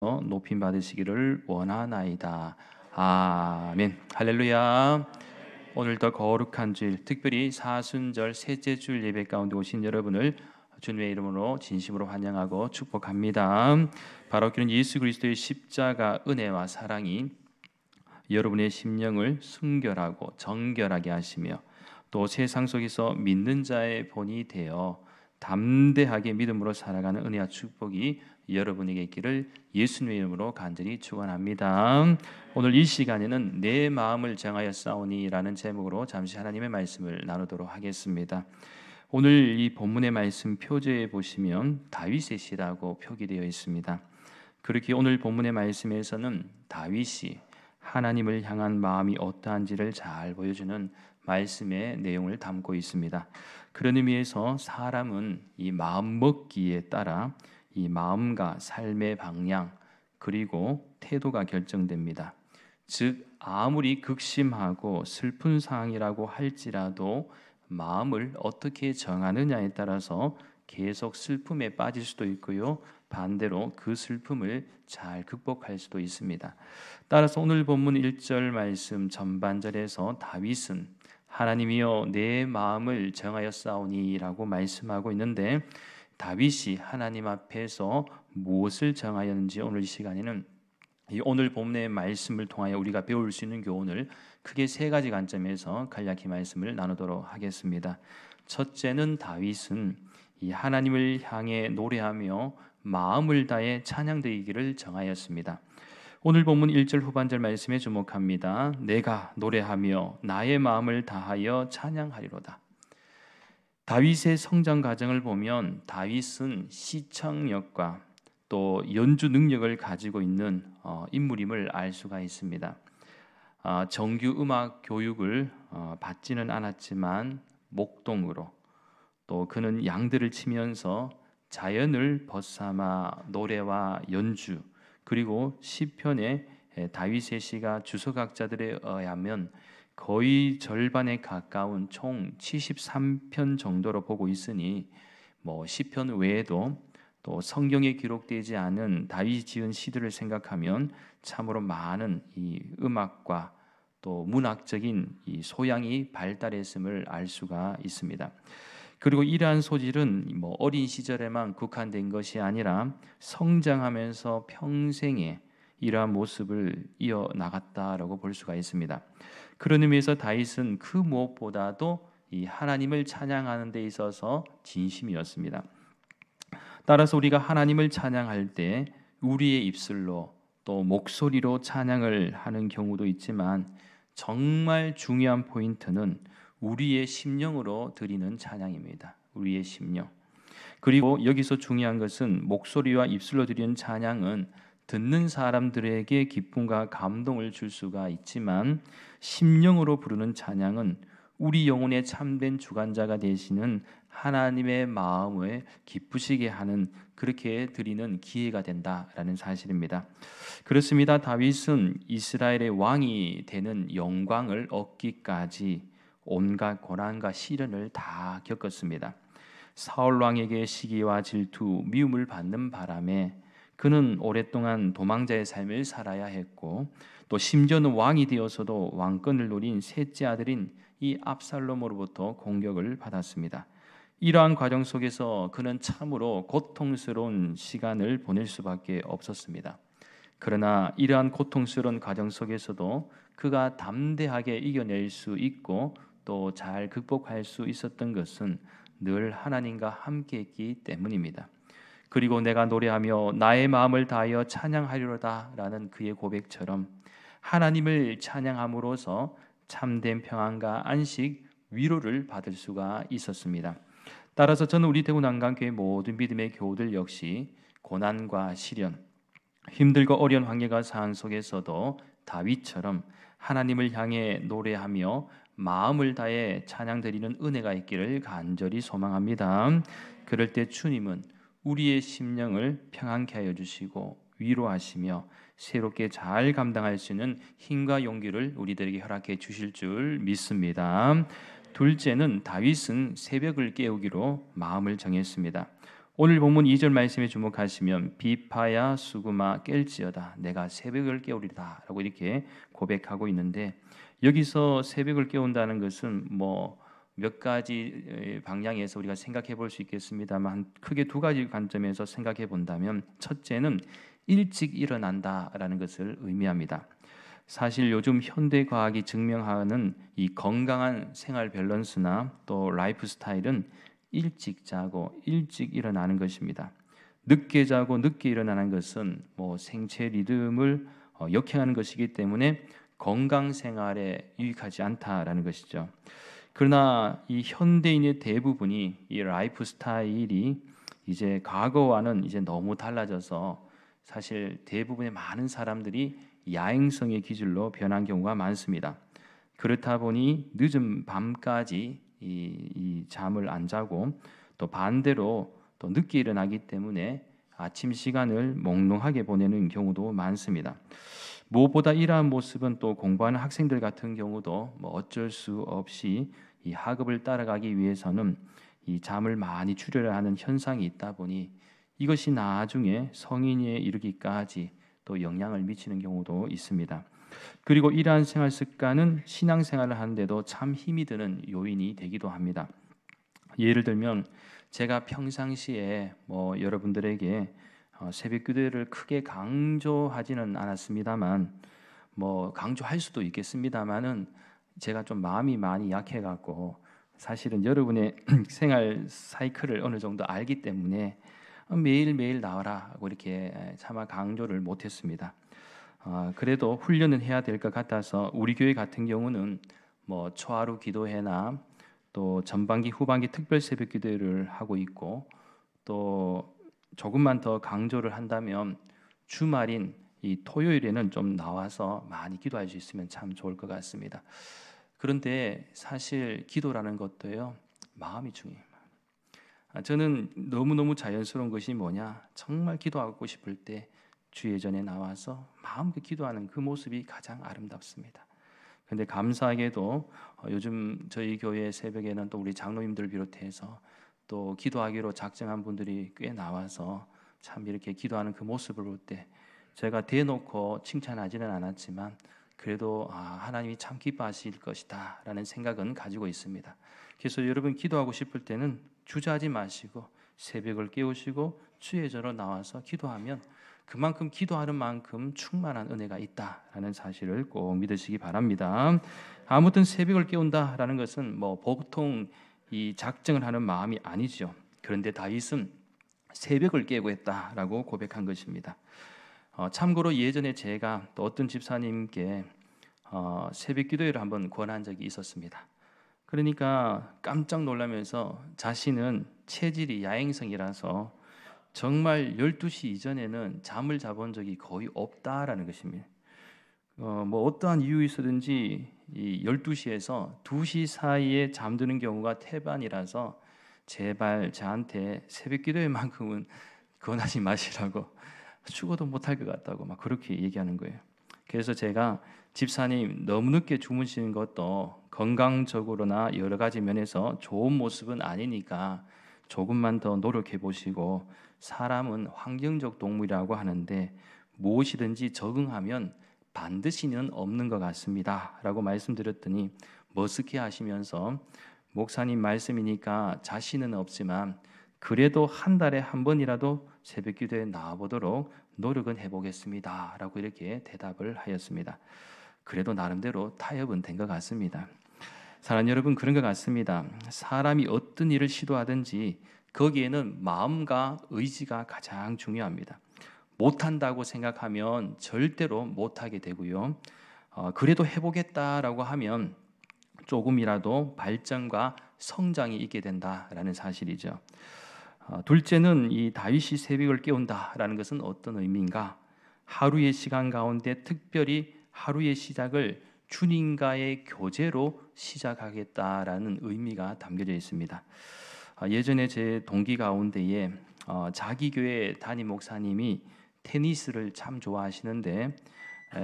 높임 받으시기를 원하나이다. 아멘. 할렐루야. 오늘도 거룩한 주일, 특별히 사순절 셋째 주일 예배 가운데 오신 여러분을 주님의 이름으로 진심으로 환영하고 축복합니다. 바로 그는 예수 그리스도의 십자가 은혜와 사랑이 여러분의 심령을 순결하고 정결하게 하시며 또 세상 속에서 믿는 자의 본이 되어 담대하게 믿음으로 살아가는 은혜와 축복이 여러분에게 있기를 예수님의 이름으로 간절히 축원합니다. 오늘 이 시간에는 내 마음을 정하여 싸우니라는 제목으로 잠시 하나님의 말씀을 나누도록 하겠습니다. 오늘 이 본문의 말씀 표제에 보시면 다윗의 시라고 표기되어 있습니다. 그렇게 오늘 본문의 말씀에서는 다윗이 하나님을 향한 마음이 어떠한지를 잘 보여주는 말씀의 내용을 담고 있습니다. 그런 의미에서 사람은 이 마음 먹기에 따라 이 마음과 삶의 방향 그리고 태도가 결정됩니다. 즉 아무리 극심하고 슬픈 상황이라고 할지라도 마음을 어떻게 정하느냐에 따라서 계속 슬픔에 빠질 수도 있고요. 반대로 그 슬픔을 잘 극복할 수도 있습니다. 따라서 오늘 본문 1절 말씀 전반절에서 다윗은 하나님이여 내 마음을 정하여 싸우니라고 말씀하고 있는데 다윗이 하나님 앞에서 무엇을 정하였는지 오늘 이 시간에는 이 오늘 본문의 말씀을 통하여 우리가 배울 수 있는 교훈을 크게 세 가지 관점에서 간략히 말씀을 나누도록 하겠습니다. 첫째는 다윗은 이 하나님을 향해 노래하며 마음을 다해 찬양드리기를 정하였습니다. 오늘 본문 1절 후반절 말씀에 주목합니다. 내가 노래하며 나의 마음을 다하여 찬양하리로다. 다윗의 성장 과정을 보면 다윗은 시청력과 또 연주 능력을 가지고 있는 인물임을 알 수가 있습니다. 정규 음악 교육을 받지는 않았지만 목동으로 또 그는 양들을 치면서 자연을 벗삼아 노래와 연주 그리고 시편의 다윗의 시가 주석학자들에 의하면 거의 절반에 가까운 총 73편 정도로 보고 있으니 시편 외에도 또 성경에 기록되지 않은 다윗이 지은 시들을 생각하면 참으로 많은 이 음악과 또 문학적인 이 소양이 발달했음을 알 수가 있습니다. 그리고 이러한 소질은 어린 시절에만 국한된 것이 아니라 성장하면서 평생에 이러한 모습을 이어나갔다라고 볼 수가 있습니다. 그런 의미에서 다윗은 그 무엇보다도 이 하나님을 찬양하는 데 있어서 진심이었습니다. 따라서 우리가 하나님을 찬양할 때 우리의 입술로 또 목소리로 찬양을 하는 경우도 있지만 정말 중요한 포인트는 우리의 심령으로 드리는 찬양입니다. 우리의 심령. 그리고 여기서 중요한 것은 목소리와 입술로 드리는 찬양은 듣는 사람들에게 기쁨과 감동을 줄 수가 있지만 심령으로 부르는 찬양은 우리 영혼의 참된 주관자가 되시는 하나님의 마음을 기쁘시게 하는 그렇게 드리는 기회가 된다라는 사실입니다. 그렇습니다. 다윗은 이스라엘의 왕이 되는 영광을 얻기까지 온갖 고난과 시련을 다 겪었습니다. 사울 왕에게 시기와 질투, 미움을 받는 바람에 그는 오랫동안 도망자의 삶을 살아야 했고 또 심지어는 왕이 되어서도 왕권을 노린 셋째 아들인 이 압살롬으로부터 공격을 받았습니다. 이러한 과정 속에서 그는 참으로 고통스러운 시간을 보낼 수밖에 없었습니다. 그러나 이러한 고통스러운 과정 속에서도 그가 담대하게 이겨낼 수 있고 또 잘 극복할 수 있었던 것은 늘 하나님과 함께했기 때문입니다. 그리고 내가 노래하며 나의 마음을 다하여 찬양하리로다 라는 그의 고백처럼 하나님을 찬양함으로써 참된 평안과 안식, 위로를 받을 수가 있었습니다. 따라서 저는 우리 대구 난강교회 모든 믿음의 교우들 역시 고난과 시련, 힘들고 어려운 환경과 상황 속에서도 다윗처럼 하나님을 향해 노래하며 마음을 다해 찬양드리는 은혜가 있기를 간절히 소망합니다. 그럴 때 주님은 우리의 심령을 평안케 하여 주시고 위로하시며 새롭게 잘 감당할 수 있는 힘과 용기를 우리들에게 허락해 주실 줄 믿습니다. 둘째는 다윗은 새벽을 깨우기로 마음을 정했습니다. 오늘 본문 2절 말씀에 주목하시면 비파야 수구마 깰지어다 내가 새벽을 깨우리다 라고 이렇게 고백하고 있는데, 여기서 새벽을 깨운다는 것은 몇 가지 방향에서 우리가 생각해 볼 수 있겠습니다만, 크게 두 가지 관점에서 생각해 본다면, 첫째는 일찍 일어난다라는 것을 의미합니다. 사실 요즘 현대 과학이 증명하는 이 건강한 생활 밸런스나 또 라이프 스타일은 일찍 자고 일찍 일어나는 것입니다. 늦게 자고 늦게 일어나는 것은 생체 리듬을 역행하는 것이기 때문에 건강 생활에 유익하지 않다라는 것이죠. 그러나 이 현대인의 대부분이 이 라이프 스타일이 이제 과거와는 이제 너무 달라져서 사실 대부분의 많은 사람들이 야행성의 기질로 변한 경우가 많습니다. 그렇다 보니 늦은 밤까지 이 잠을 안 자고, 또 반대로 또 늦게 일어나기 때문에 아침 시간을 몽롱하게 보내는 경우도 많습니다. 무엇보다 이러한 모습은 또 공부하는 학생들 같은 경우도 어쩔 수 없이 이 학업을 따라가기 위해서는 이 잠을 많이 줄여야 하는 현상이 있다 보니 이것이 나중에 성인에 이르기까지 또 영향을 미치는 경우도 있습니다. 그리고 이러한 생활 습관은 신앙생활을 하는데도 참 힘이 드는 요인이 되기도 합니다. 예를 들면 제가 평상시에 여러분들에게 새벽 기도를 크게 강조하지는 않았습니다만, 강조할 수도 있겠습니다만은 제가 좀 마음이 많이 약해갖고 사실은 여러분의 생활 사이클을 어느 정도 알기 때문에 매일매일 나와라 하고 이렇게 차마 강조를 못했습니다. 그래도 훈련은 해야 될 것 같아서 우리 교회 같은 경우는 초하루 기도회나 또 전반기 후반기 특별 새벽 기도를 하고 있고, 또 조금만 더 강조를 한다면 주말인 이 토요일에는 좀 나와서 많이 기도할 수 있으면 참 좋을 것 같습니다. 그런데 사실 기도라는 것도요, 마음이 중요해요. 저는 너무너무 자연스러운 것이 뭐냐, 정말 기도하고 싶을 때 주 예전에 나와서 마음껏 기도하는 그 모습이 가장 아름답습니다. 그런데 감사하게도 요즘 저희 교회 새벽에는 또 우리 장로님들 비롯해서 또 기도하기로 작정한 분들이 꽤 나와서 참 이렇게 기도하는 그 모습을 볼 때 제가 대놓고 칭찬하지는 않았지만 그래도 하나님이 참 기뻐하실 것이다 라는 생각은 가지고 있습니다. 그래서 여러분 기도하고 싶을 때는 주저하지 마시고 새벽을 깨우시고 주예전으로 나와서 기도하면 그만큼 기도하는 만큼 충만한 은혜가 있다라는 사실을 꼭 믿으시기 바랍니다. 아무튼 새벽을 깨운다라는 것은 보통 이 작정을 하는 마음이 아니죠. 그런데 다윗은 새벽을 깨고 했다라고 고백한 것입니다. 참고로 예전에 제가 또 어떤 집사님께 새벽 기도회를 한번 권한 적이 있었습니다. 그러니까 깜짝 놀라면서 자신은 체질이 야행성이라서 정말 12시 이전에는 잠을 자본 적이 거의 없다라는 것입니다. 어떠한 이유 있었든지 이 12시에서 2시 사이에 잠드는 경우가 태반이라서 제발 저한테 새벽 기도회만큼은 권하지 마시라고, 죽어도 못할 것 같다고 막 그렇게 얘기하는 거예요. 그래서 제가 집사님 너무 늦게 주무시는 것도 건강적으로나 여러 가지 면에서 좋은 모습은 아니니까 조금만 더 노력해 보시고, 사람은 환경적 동물이라고 하는데 무엇이든지 적응하면 반드시는 없는 것 같습니다 라고 말씀드렸더니 머쓱해 하시면서 목사님 말씀이니까 자신은 없지만 그래도 한 달에 한 번이라도 새벽 기도에 나와보도록 노력은 해보겠습니다 라고 이렇게 대답을 하였습니다. 그래도 나름대로 타협은 된 것 같습니다. 사랑하는 여러분, 그런 것 같습니다. 사람이 어떤 일을 시도하든지 거기에는 마음과 의지가 가장 중요합니다. 못한다고 생각하면 절대로 못하게 되고요. 그래도 해보겠다라고 하면 조금이라도 발전과 성장이 있게 된다라는 사실이죠. 둘째는 이 다윗이 새벽을 깨운다라는 것은 어떤 의미인가? 하루의 시간 가운데 특별히 하루의 시작을 주님과의 교제로 시작하겠다라는 의미가 담겨져 있습니다. 예전에 제 동기 가운데에 자기 교회 담임 목사님이 테니스를 참 좋아하시는데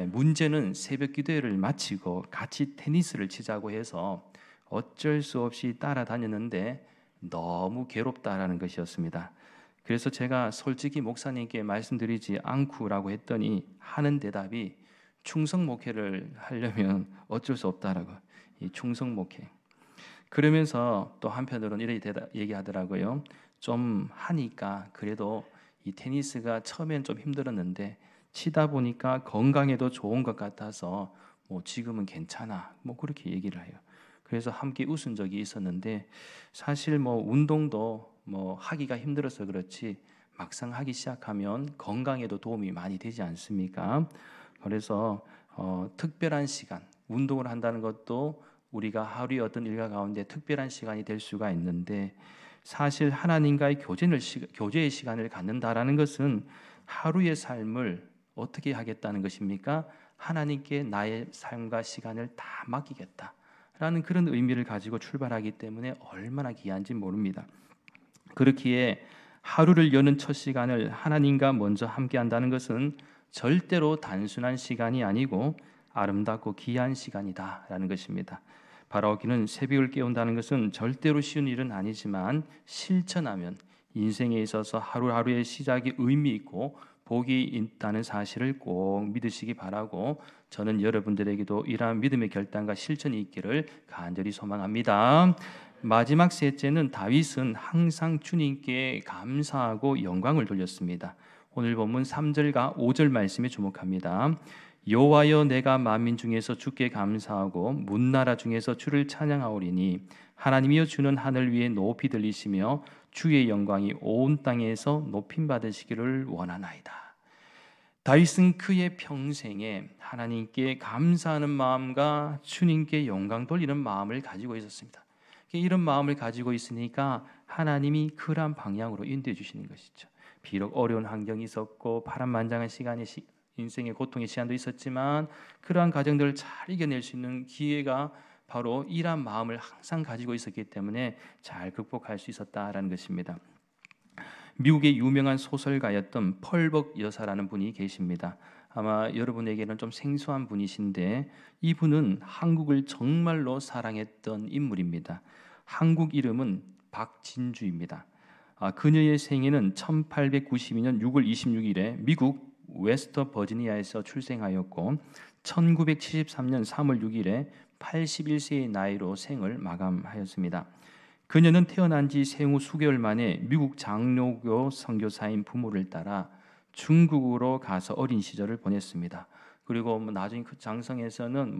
문제는 새벽 기도회를 마치고 같이 테니스를 치자고 해서 어쩔 수 없이 따라다녔는데 너무 괴롭다라는 것이었습니다. 그래서 제가 솔직히 목사님께 말씀드리지 않고라고 했더니 하는 대답이 충성 목회를 하려면 어쩔 수 없다라고. 이 충성 목회. 그러면서 또 한편으로는 이렇게 얘기하더라고요. 좀 하니까 그래도 이 테니스가 처음엔 좀 힘들었는데 치다 보니까 건강에도 좋은 것 같아서 뭐 지금은 괜찮아. 뭐 그렇게 얘기를 해요. 그래서 함께 웃은 적이 있었는데 사실 뭐 운동도 뭐 하기가 힘들어서 그렇지 막상 하기 시작하면 건강에도 도움이 많이 되지 않습니까? 그래서 특별한 시간, 운동을 한다는 것도 우리가 하루의 어떤 일과 가운데 특별한 시간이 될 수가 있는데 사실 하나님과의 교제의 시간을 갖는다라는 것은 하루의 삶을 어떻게 하겠다는 것입니까? 하나님께 나의 삶과 시간을 다 맡기겠다라는 그런 의미를 가지고 출발하기 때문에 얼마나 귀한지 모릅니다. 그렇기에 하루를 여는 첫 시간을 하나님과 먼저 함께한다는 것은 절대로 단순한 시간이 아니고 아름답고 귀한 시간이다라는 것입니다. 바라오기는 새벽을 깨운다는 것은 절대로 쉬운 일은 아니지만 실천하면 인생에 있어서 하루하루의 시작이 의미 있고 복이 있다는 사실을 꼭 믿으시기 바라고 저는 여러분들에게도 이러한 믿음의 결단과 실천이 있기를 간절히 소망합니다. 마지막 셋째는 다윗은 항상 주님께 감사하고 영광을 돌렸습니다. 오늘 본문 3절과 5절 말씀에 주목합니다. 여호와여 내가 만민 중에서 주께 감사하고 문나라 중에서 주를 찬양하오리니 하나님이여 주는 하늘 위에 높이 들리시며 주의 영광이 온 땅에서 높임 받으시기를 원하나이다. 다윗은 그의 평생에 하나님께 감사하는 마음과 주님께 영광 돌리는 마음을 가지고 있었습니다. 이런 마음을 가지고 있으니까 하나님이 그러한 방향으로 인도해 주시는 것이죠. 비록 어려운 환경이 있었고 파란만장한 시간이 인생의 고통의 시간도 있었지만 그러한 과정들을 잘 이겨낼 수 있는 기회가 바로 이러한 마음을 항상 가지고 있었기 때문에 잘 극복할 수 있었다라는 것입니다. 미국의 유명한 소설가였던 펄벅 여사라는 분이 계십니다. 아마 여러분에게는 좀 생소한 분이신데 이분은 한국을 정말로 사랑했던 인물입니다. 한국 이름은 박진주입니다. 그녀의 생애는 1892년 6월 26일에 미국 웨스트 버지니아에서 출생하였고 1973년 3월 6일에 81세의 나이로 생을 마감하였습니다. 그녀는 태어난 지 생후 수개월 만에 미국 장로교 선교사인 부모를 따라 중국으로 가서 어린 시절을 보냈습니다. 그리고 나중에 그 장성에서는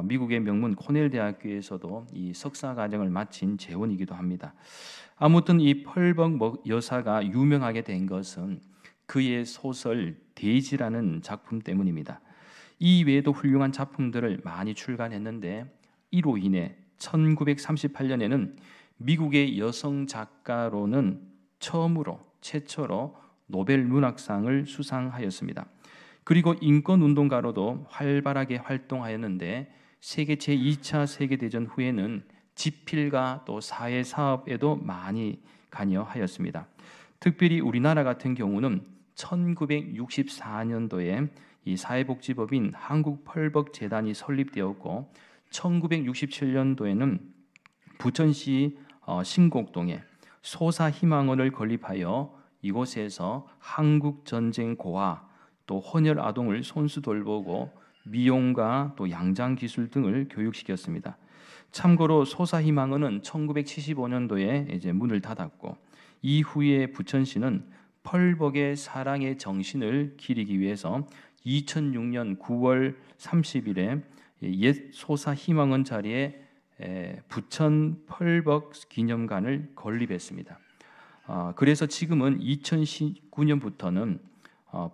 미국의 명문 코넬 대학교에서도 이 석사 과정을 마친 재원이기도 합니다. 아무튼 이 펄벅 여사가 유명하게 된 것은 그의 소설 데이지라는 작품 때문입니다. 이 외에도 훌륭한 작품들을 많이 출간했는데 이로 인해 1938년에는 미국의 여성 작가로는 최초로 노벨 문학상을 수상하였습니다. 그리고 인권운동가로도 활발하게 활동하였는데 세계 제2차 세계대전 후에는 집필과 또 사회사업에도 많이 관여하였습니다. 특별히 우리나라 같은 경우는 1964년도에 이 사회복지법인 한국펄벅재단이 설립되었고 1967년도에는 부천시 신곡동에 소사희망원을 건립하여 이곳에서 한국전쟁 고아 또 헌혈 아동을 손수 돌보고 미용과 또 양장 기술 등을 교육시켰습니다. 참고로 소사희망원은 1975년도에 이제 문을 닫았고 이후에 부천시는 펄벅의 사랑의 정신을 기리기 위해서 2006년 9월 30일에 옛 소사희망원 자리에 부천 펄벅 기념관을 건립했습니다. 그래서 지금은 2019년부터는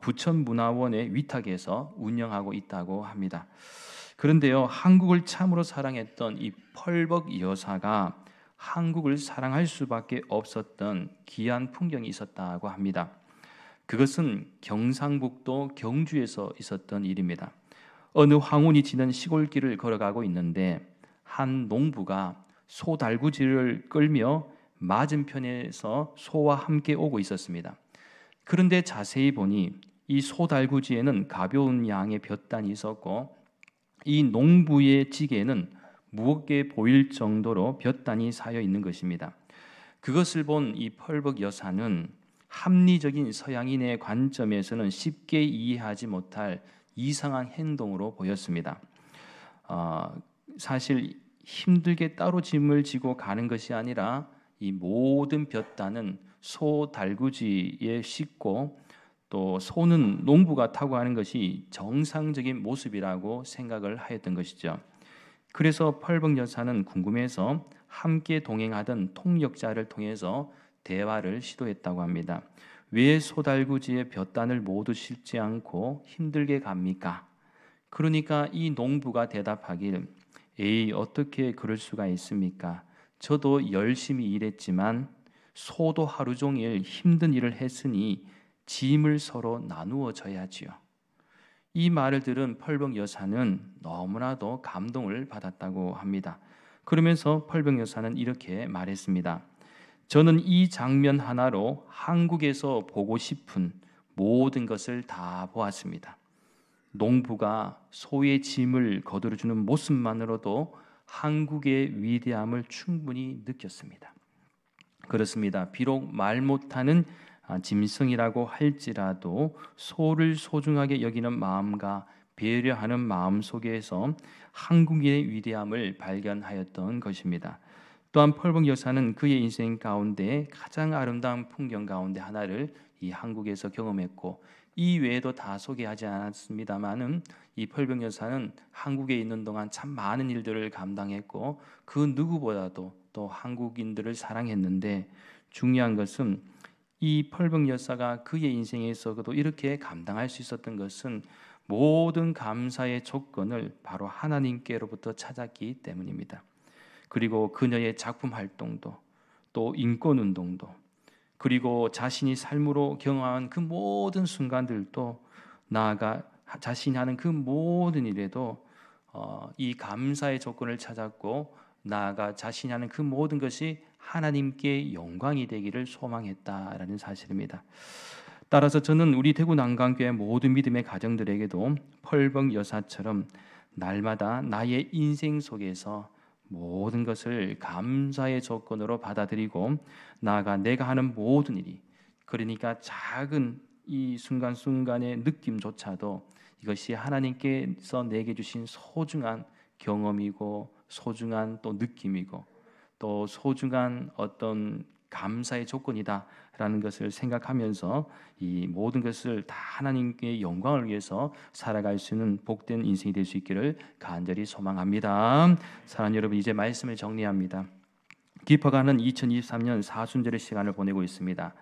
부천문화원의 위탁에서 운영하고 있다고 합니다. 그런데요, 한국을 참으로 사랑했던 이 펄벅 여사가 한국을 사랑할 수밖에 없었던 귀한 풍경이 있었다고 합니다. 그것은 경상북도 경주에서 있었던 일입니다. 어느 황혼이 지는 시골길을 걸어가고 있는데 한 농부가 소달구지를 끌며 맞은편에서 소와 함께 오고 있었습니다. 그런데 자세히 보니 이 소달구지에는 가벼운 양의 볕단이 있었고 이 농부의 지게에는 무겁게 보일 정도로 볕단이 쌓여 있는 것입니다. 그것을 본 이 펄벅 여사는 합리적인 서양인의 관점에서는 쉽게 이해하지 못할 이상한 행동으로 보였습니다. 사실 힘들게 따로 짐을 지고 가는 것이 아니라 이 모든 볕단은 소 달구지에 싣고 또 소는 농부가 타고 가는 것이 정상적인 모습이라고 생각을 하였던 것이죠. 그래서 펄벅 여사는 궁금해서 함께 동행하던 통역자를 통해서 대화를 시도했다고 합니다. 왜 소달구지에 볕단을 모두 싣지 않고 힘들게 갑니까? 그러니까 이 농부가 대답하길, 에이, 어떻게 그럴 수가 있습니까? 저도 열심히 일했지만 소도 하루 종일 힘든 일을 했으니 짐을 서로 나누어 져야지요. 이 말을 들은 펄벅 여사는 너무나도 감동을 받았다고 합니다. 그러면서 펄벅 여사는 이렇게 말했습니다. 저는 이 장면 하나로 한국에서 보고 싶은 모든 것을 다 보았습니다. 농부가 소의 짐을 거두어주는 모습만으로도 한국의 위대함을 충분히 느꼈습니다. 그렇습니다. 비록 말 못하는 짐승이라고 할지라도 소를 소중하게 여기는 마음과 배려하는 마음 속에서 한국인의 위대함을 발견하였던 것입니다. 또한 펄벅 여사는 그의 인생 가운데 가장 아름다운 풍경 가운데 하나를 이 한국에서 경험했고, 이 외에도 다 소개하지 않았습니다만은 이 펄벅 여사는 한국에 있는 동안 참 많은 일들을 감당했고 그 누구보다도 또 한국인들을 사랑했는데, 중요한 것은 이 펄벅 여사가 그의 인생에서도 이렇게 감당할 수 있었던 것은 모든 감사의 조건을 바로 하나님께로부터 찾았기 때문입니다. 그리고 그녀의 작품 활동도, 또 인권 운동도, 그리고 자신이 삶으로 경험한 그 모든 순간들도, 나아가 자신이 하는 그 모든 일에도 이 감사의 조건을 찾았고, 나아가 자신이 하는 그 모든 것이 하나님께 영광이 되기를 소망했다라는 사실입니다. 따라서 저는 우리 대구 난강교회 모든 믿음의 가정들에게도 펄벅 여사처럼 날마다 나의 인생 속에서 모든 것을 감사의 조건으로 받아들이고, 나아가 내가 하는 모든 일이, 그러니까 작은 이 순간순간의 느낌조차도 이것이 하나님께서 내게 주신 소중한 경험이고 소중한 또 느낌이고 또 소중한 어떤 감사의 조건이다라는 것을 생각하면서 이 모든 것을 다 하나님께 영광을 위해서 살아갈 수 있는 복된 인생이 될 수 있기를 간절히 소망합니다. 사랑하는 여러분, 이제 말씀을 정리합니다. 깊어가는 2023년 사순절의 시간을 보내고 있습니다.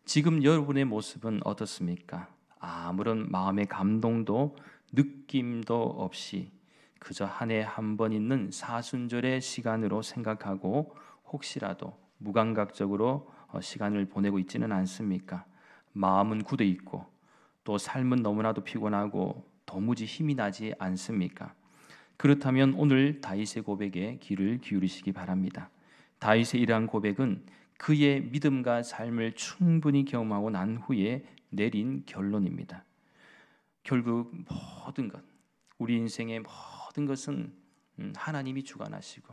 지금 여러분의 모습은 어떻습니까? 아무런 마음의 감동도 느낌도 없이 그저 한 해 한 번 있는 사순절의 시간으로 생각하고 혹시라도 무감각적으로 시간을 보내고 있지는 않습니까? 마음은 굳어 있고 또 삶은 너무나도 피곤하고 도무지 힘이 나지 않습니까? 그렇다면 오늘 다윗의 고백에 귀를 기울이시기 바랍니다. 다윗의 이러한 고백은 그의 믿음과 삶을 충분히 경험하고 난 후에 내린 결론입니다. 결국 모든 것, 우리 인생의 모든 것은 하나님이 주관하시고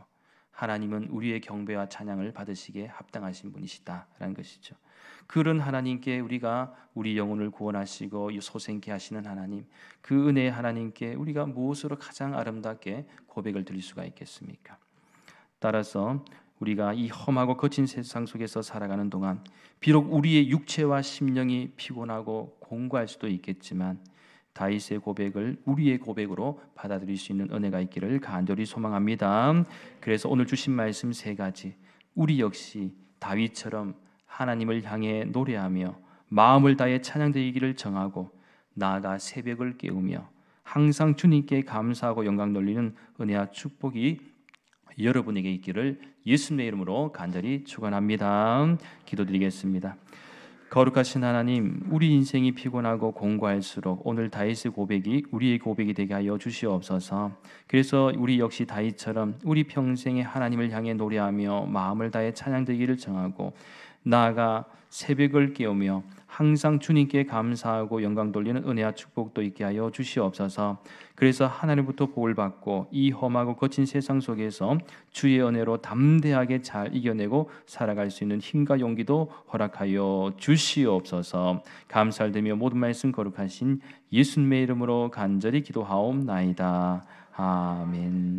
하나님은 우리의 경배와 찬양을 받으시기에 합당하신 분이시다라는 것이죠. 그런 하나님께 우리가 우리 영혼을 구원하시고 소생케 하시는 하나님, 그 은혜의 하나님께 우리가 무엇으로 가장 아름답게 고백을 드릴 수가 있겠습니까? 따라서 우리가 이 험하고 거친 세상 속에서 살아가는 동안 비록 우리의 육체와 심령이 피곤하고 공고할 수도 있겠지만 다윗의 고백을 우리의 고백으로 받아들일 수 있는 은혜가 있기를 간절히 소망합니다. 그래서 오늘 주신 말씀 세 가지, 우리 역시 다윗처럼 하나님을 향해 노래하며 마음을 다해 찬양드리기를 정하고 나아가 새벽을 깨우며 항상 주님께 감사하고 영광 돌리는 은혜와 축복이 여러분에게 있기를 예수님의 이름으로 간절히 축원합니다. 기도드리겠습니다. 거룩하신 하나님, 우리 인생이 피곤하고 공고할수록 오늘 다윗의 고백이 우리의 고백이 되게 하여 주시옵소서. 그래서 우리 역시 다윗처럼 우리 평생에 하나님을 향해 노래하며 마음을 다해 찬양드리기를 정하고 나아가 새벽을 깨우며 항상 주님께 감사하고 영광 돌리는 은혜와 축복도 있게 하여 주시옵소서. 그래서 하나님부터 복을 받고 이 험하고 거친 세상 속에서 주의 은혜로 담대하게 잘 이겨내고 살아갈 수 있는 힘과 용기도 허락하여 주시옵소서. 감사드리며 모든 말씀 거룩하신 예수님의 이름으로 간절히 기도하옵나이다. 아멘.